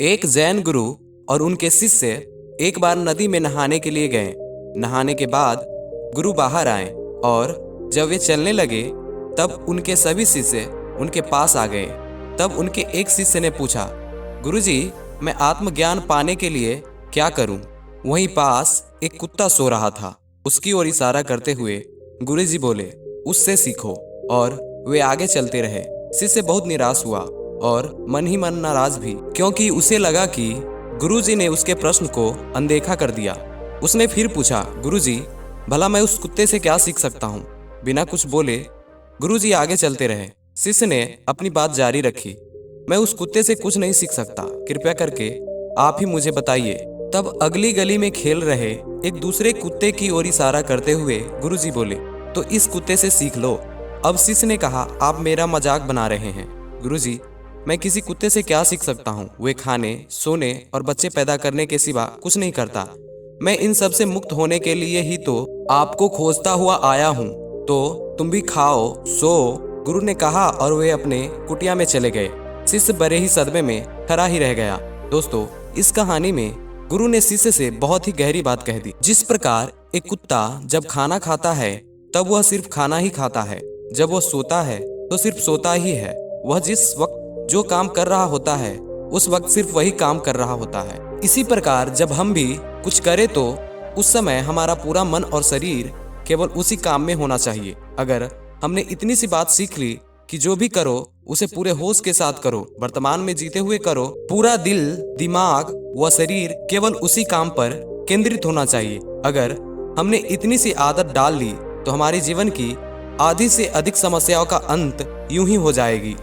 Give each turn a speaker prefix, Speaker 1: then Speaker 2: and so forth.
Speaker 1: एक जैन गुरु और उनके शिष्य एक बार नदी में नहाने के लिए गए। नहाने के बाद गुरु बाहर आए और जब वे चलने लगे तब उनके सभी शिष्य उनके पास आ गए। तब उनके एक शिष्य ने पूछा, गुरुजी, मैं आत्मज्ञान पाने के लिए क्या करूं? वहीं पास एक कुत्ता सो रहा था। उसकी ओर इशारा करते हुए गुरुजी बोले, उससे सीखो। और वे आगे चलते रहे। शिष्य बहुत निराश हुआ और मन ही मन नाराज भी, क्योंकि उसे लगा कि गुरुजी ने उसके प्रश्न को अनदेखा कर दिया। उसने फिर पूछा, गुरुजी, भला मैं उस कुत्ते से क्या सीख सकता हूँ? बिना कुछ बोले गुरुजी आगे चलते रहे। शिष्य ने अपनी बात जारी रखी, मैं उस कुत्ते से कुछ नहीं सीख सकता, कृपया करके आप ही मुझे बताइए। तब अगली गली में खेल रहे एक दूसरे कुत्ते की ओर इशारा करते हुए गुरुजी बोले, तो इस कुत्ते से सीख लो। अब शिष्य ने कहा, आप मेरा मजाक बना रहे हैं। गुरुजी, मैं किसी कुत्ते से क्या सीख सकता हूँ? वे खाने, सोने और बच्चे पैदा करने के सिवा कुछ नहीं करता। मैं इन सब से मुक्त होने के लिए ही तो आपको खोजता हुआ आया हूँ। तो तुम भी खाओ, सो, गुरु ने कहा और वे अपने कुटिया में चले गए। शिष्य बड़े ही सदमे में खड़ा ही रह गया। दोस्तों, इस कहानी में गुरु ने शिष्य से बहुत ही गहरी बात कह दी। जिस प्रकार एक कुत्ता जब खाना खाता है तब वह सिर्फ खाना ही खाता है, जब वह सोता है तो सिर्फ सोता ही है। वह जिस वक्त जो काम कर रहा होता है उस वक्त सिर्फ वही काम कर रहा होता है। इसी प्रकार जब हम भी कुछ करें तो उस समय हमारा पूरा मन और शरीर केवल उसी काम में होना चाहिए। अगर हमने इतनी सी बात सीख ली कि जो भी करो उसे पूरे होश के साथ करो, वर्तमान में जीते हुए करो, पूरा दिल, दिमाग व शरीर केवल उसी काम पर केंद्रित होना चाहिए। अगर हमने इतनी सी आदत डाल ली तो हमारे जीवन की आधी से अधिक समस्याओं का अंत यूं ही हो जाएगी।